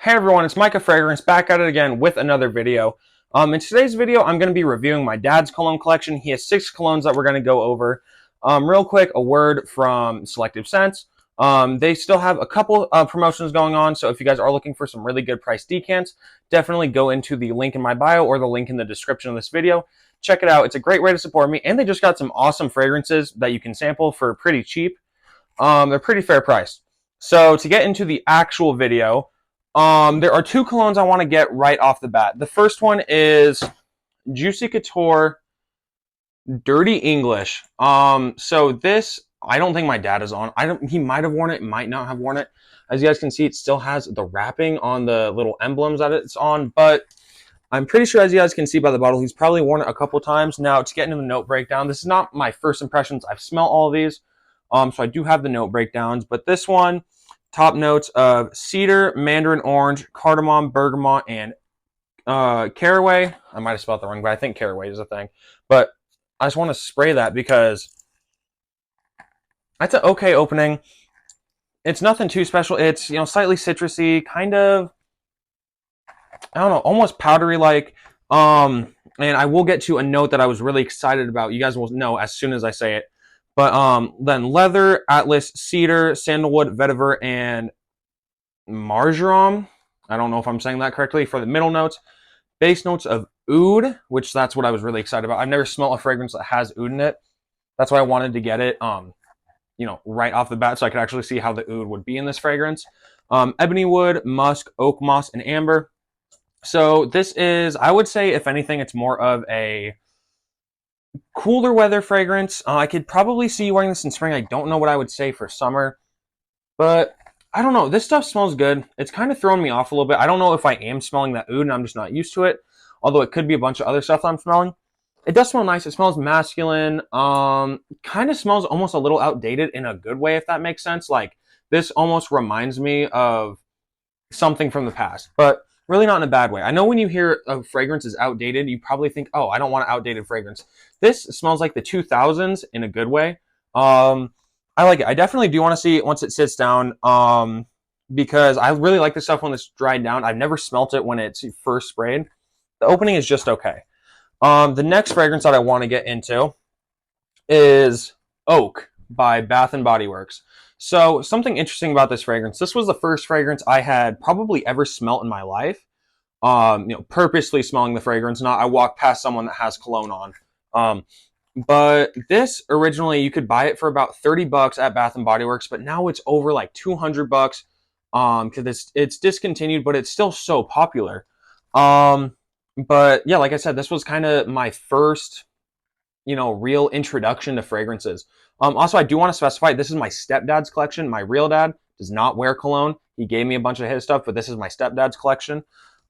Hey everyone, it's Micah Fragrance back at it again with another video. In today's video, I'm going to be reviewing my dad's cologne collection. He has 6 colognes that we're going to go over. Real quick, a word from Selective Scents. They still have a couple of promotions going on, so if you guys are looking for some really good price decants, definitely go into the link in my bio or the link in the description of this video. Check it out. It's a great way to support me, and they just got some awesome fragrances that you can sample for pretty cheap. They're pretty fair priced. So to get into the actual video, there are 2 colognes I want to get right off the bat. The first one is Juicy Couture Dirty English. So this, I don't think my dad is on. He might have worn it, might not have worn it. As you guys can see, it still has the wrapping on the little emblems that it's on, but I'm pretty sure, as you guys can see by the bottle, he's probably worn it a couple times. Now, to get into the note breakdown, this is not my first impressions. I've smelled all of these, so I do have the note breakdowns, but this one, top notes of cedar, mandarin orange, cardamom, bergamot, and caraway. I might have spelled that wrong, but I think caraway is a thing. But I just want to spray that because that's an okay opening. It's nothing too special. It's, slightly citrusy, kind of, I don't know, almost powdery like. And I will get to a note that I was really excited about. You guys will know as soon as I say it. But then leather, atlas, cedar, sandalwood, vetiver, and marjoram. I don't know if I'm saying that correctly. For the middle notes, base notes of oud, which that's what I was really excited about. I've never smelled a fragrance that has oud in it. That's why I wanted to get it, right off the bat, so I could actually see how the oud would be in this fragrance. Ebony wood, musk, oak moss, and amber. So this is, I would say, if anything, it's more of a cooler weather fragrance. I could probably see you wearing this in spring. I don't know what I would say for summer, but I don't know. This stuff smells good. It's kind of throwing me off a little bit. I don't know if I am smelling that oud and I'm just not used to it, although it could be a bunch of other stuff I'm smelling. It does smell nice. It smells masculine. Kind of smells almost a little outdated in a good way, if that makes sense. Like, this almost reminds me of something from the past, but really not in a bad way. I know when you hear a fragrance is outdated, you probably think, oh, I don't want an outdated fragrance. This smells like the 2000s in a good way. I like it. I definitely do want to see it once it sits down, because I really like this stuff when it's dried down. I've never smelt it when it's first sprayed. The opening is just okay. The next fragrance that I want to get into is Oak by Bath and Body Works. So something interesting about this fragrance, this was the first fragrance I had probably ever smelt in my life. Purposely smelling the fragrance, not I walk past someone that has cologne on. But this originally, you could buy it for about $30 at Bath and Body Works, but now it's over like $200 because it's discontinued, but it's still so popular. But yeah, like I said, this was kind of my first, real introduction to fragrances. Also, I do want to specify, this is my stepdad's collection. My real dad does not wear cologne. He gave me a bunch of his stuff, but this is my stepdad's collection.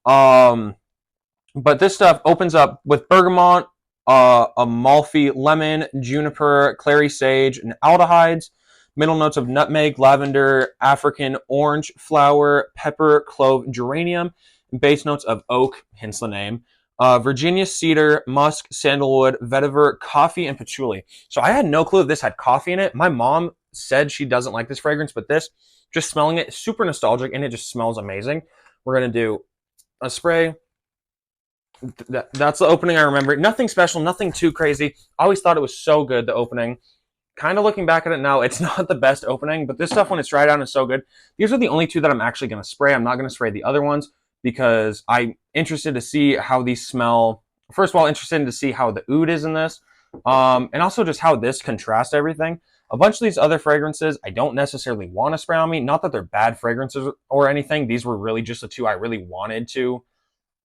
But this stuff opens up with bergamot, Amalfi lemon, juniper, clary sage, and aldehydes. Middle notes of nutmeg, lavender, African orange flower, pepper, clove, geranium. And base notes of oak, hence the name. Virginia cedar, musk, sandalwood, vetiver, coffee, and patchouli. So I had no clue if this had coffee in it. My mom said she doesn't like this fragrance, but this, just smelling it, super nostalgic, and it just smells amazing. We're going to do a spray. That's the opening I remember. Nothing special, nothing too crazy. I always thought it was so good, the opening. Kind of looking back at it now, it's not the best opening, but this stuff, when it's dried down, is so good. These are the only 2 that I'm actually going to spray. I'm not going to spray the other ones because I'm interested to see how these smell. First of all, interested to see how the oud is in this, and also just how this contrasts everything. A bunch of these other fragrances, I don't necessarily want to spray on me. Not that they're bad fragrances or anything. These were really just the 2 I really wanted to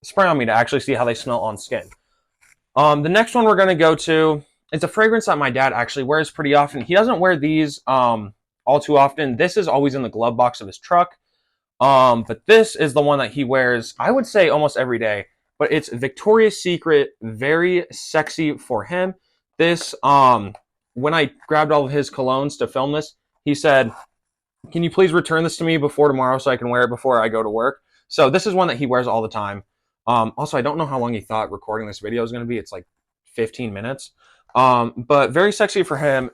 spray on me to actually see how they smell on skin. The next one we're going to go to is a fragrance that my dad actually wears pretty often. He doesn't wear these all too often. This is always in the glove box of his truck. But this is the one that he wears, I would say, almost every day. But it's Victoria's Secret, very sexy for him. This, when I grabbed all of his colognes to film this, he said, can you please return this to me before tomorrow so I can wear it before I go to work? So this is one that he wears all the time. Also, I don't know how long he thought recording this video is going to be. It's like 15 minutes. But very sexy for him.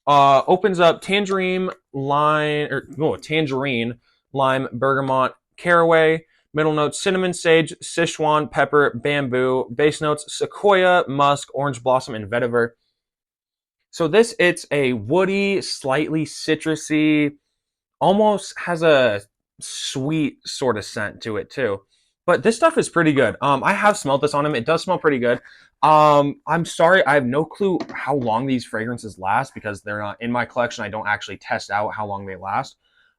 Opens up tangerine, lime, lime, bergamot, caraway. Middle notes, cinnamon, sage, Sichuan, pepper, bamboo. Base notes, sequoia, musk, orange blossom, and vetiver. So it's a woody, slightly citrusy, almost has a sweet sort of scent to it too. But this stuff is pretty good. I have smelled this on him. It does smell pretty good. I'm sorry, I have no clue how long these fragrances last because they're not in my collection. I don't actually test out how long they last.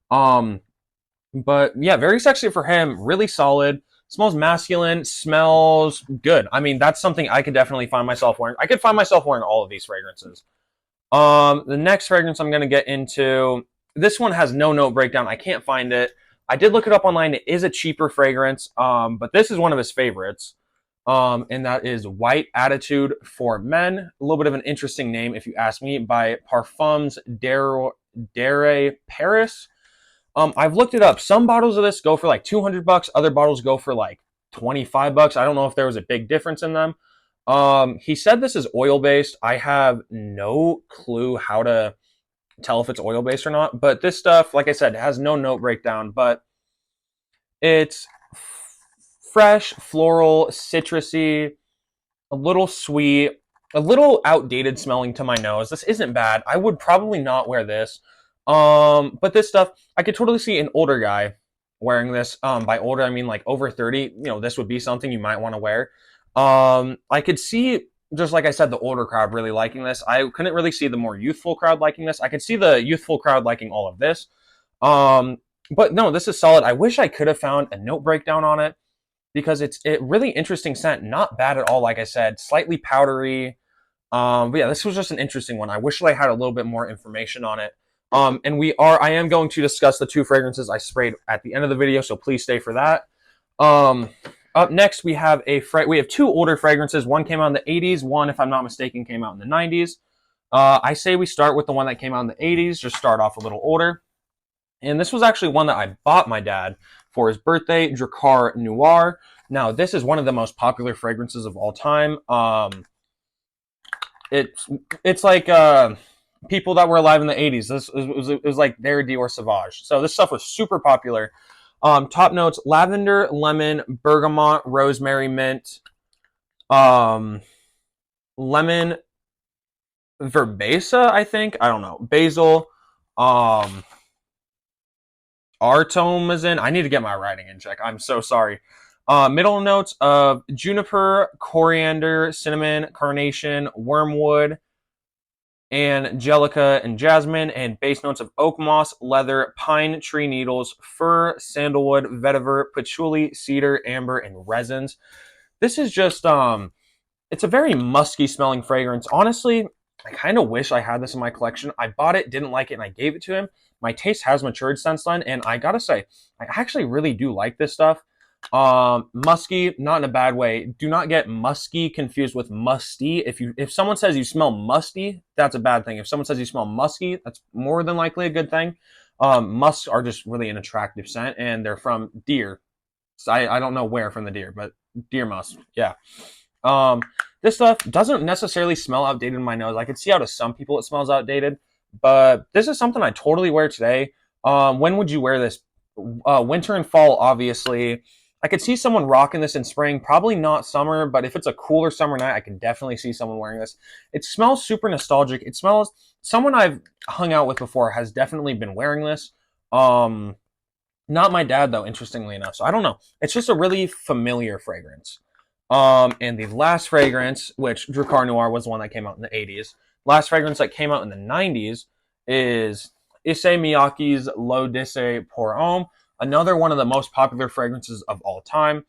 Um, but yeah, very sexy for him. Really solid. Smells masculine. Smells good. I mean, that's something I could definitely find myself wearing. I could find myself wearing all of these fragrances. The next fragrance I'm going to get into, this one has no note breakdown. I can't find it. I did look it up online. It is a cheaper fragrance, but this is one of his favorites. And that is White Attitude for Men. A little bit of an interesting name, if you ask me, by Parfums Dere Paris. I've looked it up. Some bottles of this go for like $200. Other bottles go for like $25. I don't know if there was a big difference in them. He said this is oil based. I have no clue how to tell if it's oil based or not. But this stuff, like I said, has no note breakdown, but it's fresh, floral, citrusy, a little sweet, a little outdated smelling to my nose. This isn't bad. I would probably not wear this. But this stuff, I could totally see an older guy wearing this. By older, I mean like over 30. You know, this would be something you might want to wear. I could see, just like I said, the older crowd really liking this. I couldn't really see the more youthful crowd liking this. I could see the youthful crowd liking all of this. But no, this is solid. I wish I could have found a note breakdown on it because it's a really interesting scent. Not bad at all, like I said. Slightly powdery. But yeah, this was just an interesting one. I wish I had a little bit more information on it. I am going to discuss the two fragrances I sprayed at the end of the video, so please stay for that. Up next, we have two older fragrances. One came out in the 80s. One, if I'm not mistaken, came out in the 90s. I say we start with the one that came out in the 80s. Just start off a little older. And this was actually one that I bought my dad for his birthday, Drakkar Noir. Now, this is one of the most popular fragrances of all time. It's like people that were alive in the 80s. It was like their Dior Sauvage. So this stuff was super popular. Top notes: lavender, lemon, bergamot, rosemary, mint, lemon verbena, I think. I don't know. Basil, artomazin. I need to get my writing in check. I'm so sorry. Middle notes of juniper, coriander, cinnamon, carnation, wormwood, angelica, and jasmine, and base notes of oak moss, leather, pine tree needles, fir, sandalwood, vetiver, patchouli, cedar, amber, and resins. This is just it's a very musky smelling fragrance. Honestly, I kind of wish I had this in my collection. I bought it, didn't like it, and I gave it to him. My taste has matured since then, and I gotta say, I actually really do like this stuff. Musky, not in a bad way. Do not get musky confused with musty. If someone says you smell musty, that's a bad thing. If someone says you smell musky, that's more than likely a good thing. Musks are just really an attractive scent, and they're from deer. So I don't know where from the deer, but deer musk. Yeah. This stuff doesn't necessarily smell outdated in my nose. I can see how to some people it smells outdated, but this is something I totally wear today. When would you wear this? Winter and fall, obviously. I could see someone rocking this in spring, probably not summer, but if it's a cooler summer night, I can definitely see someone wearing this. It smells super nostalgic. It smells, someone I've hung out with before has definitely been wearing this. Not my dad though, interestingly enough. So I don't know. It's just a really familiar fragrance. And the last fragrance, which Drakkar Noir was the one that came out in the 80s. Last fragrance that came out in the 90s is Issey Miyake's L'Eau d'Issey pour Homme. Another one of the most popular fragrances of all time.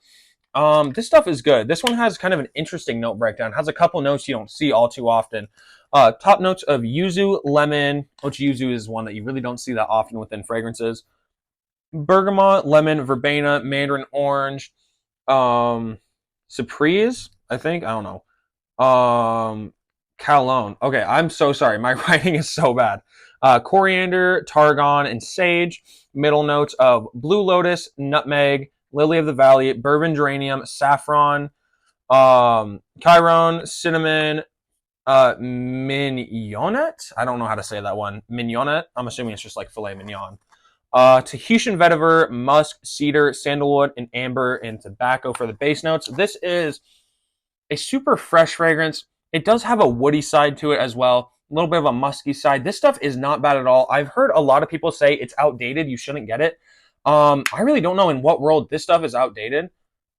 This stuff is good. This one has kind of an interesting note breakdown. It has a couple notes you don't see all too often. Top notes of yuzu, lemon, which yuzu is one that you really don't see that often within fragrances. Bergamot, lemon, verbena, mandarin orange, Surprise, I think. I don't know. Cologne. Okay, I'm so sorry. My writing is so bad. Coriander, tarragon, and sage. Middle notes of blue lotus, nutmeg, lily of the valley, bourbon geranium, saffron, chiron, cinnamon, mignonette. I don't know how to say that one. Mignonette. I'm assuming it's just like filet mignon. Tahitian vetiver, musk, cedar, sandalwood, and amber, and tobacco for the base notes. This is a super fresh fragrance. It does have a woody side to it as well, a little bit of a musky side. This stuff is not bad at all. I've heard a lot of people say it's outdated, you shouldn't get it. I really don't know in what world this stuff is outdated.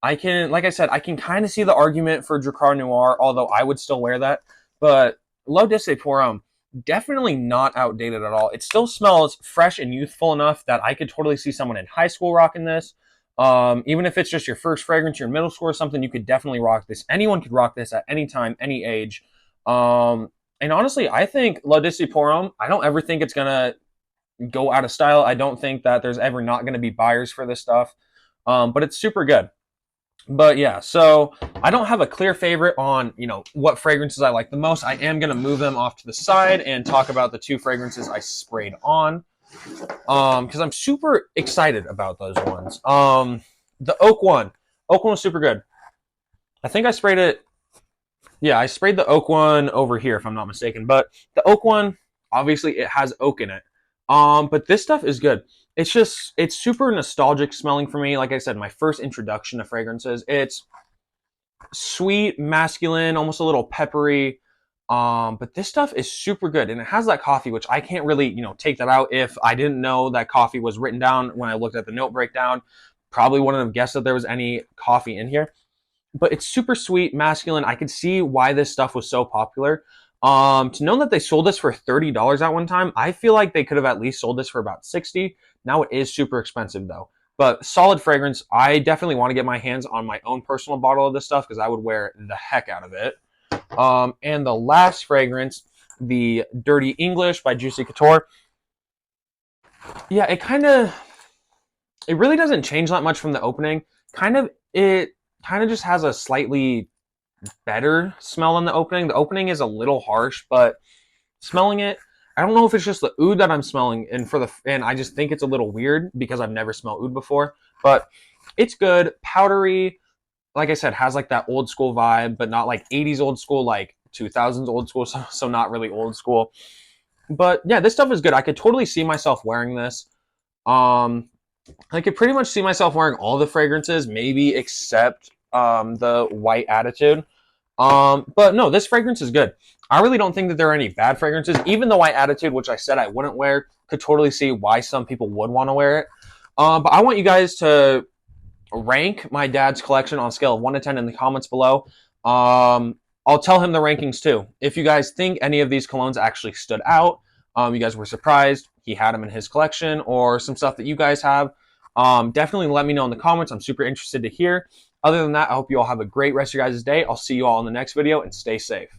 I can, like I said, I can kind of see the argument for Dracar Noir, although I would still wear that. But L'Eau Pour Homme, definitely not outdated at all. It still smells fresh and youthful enough that I could totally see someone in high school rocking this. Even if it's just your first fragrance, your middle school or something, you could definitely rock this. Anyone could rock this at any time, any age. And honestly, I think L'Eau Pour Homme, I don't ever think it's going to go out of style. I don't think that there's ever not going to be buyers for this stuff. But it's super good. But yeah, so I don't have a clear favorite on, what fragrances I like the most. I am going to move them off to the side and talk about the 2 fragrances I sprayed on. Because I'm super excited about those ones. The oak one was super good. I think I sprayed it. Yeah, I sprayed the oak one over here, if I'm not mistaken. But the oak one, obviously, it has oak in it. But this stuff is good. It's super nostalgic smelling for me. Like I said, my first introduction to fragrances. It's sweet, masculine, almost a little peppery. But this stuff is super good, and it has that coffee, which I can't really, take that out if I didn't know that coffee was written down when I looked at the note breakdown. Probably wouldn't have guessed that there was any coffee in here. But it's super sweet, masculine. I could see why this stuff was so popular. To know that they sold this for $30 at one time, I feel like they could have at least sold this for about $60. Now it is super expensive though. But solid fragrance. I definitely want to get my hands on my own personal bottle of this stuff because I would wear the heck out of it. And the last fragrance, the Dirty English by Juicy Couture. Yeah, it really doesn't change that much from the opening. It kind of just has a slightly better smell in the opening. The opening is a little harsh, but smelling it, I don't know if it's just the oud that I'm smelling, and I just think it's a little weird because I've never smelled oud before. But it's good, powdery. Like I said, has like that old school vibe, but not like 80s old school, like 2000s old school, so not really old school. But yeah, this stuff is good. I could totally see myself wearing this. I could pretty much see myself wearing all the fragrances, maybe except the White Attitude. But no, this fragrance is good. I really don't think that there are any bad fragrances. Even the White Attitude, which I said I wouldn't wear, could totally see why some people would want to wear it. But I want you guys to rank my dad's collection on a scale of 1 to 10 in the comments below. I'll tell him the rankings too. If you guys think any of these colognes actually stood out, you guys were surprised he had them in his collection, or some stuff that you guys have, definitely let me know in the comments. I'm super interested to hear. Other than that, I hope you all have a great rest of your guys' day. I'll see you all in the next video, and stay safe.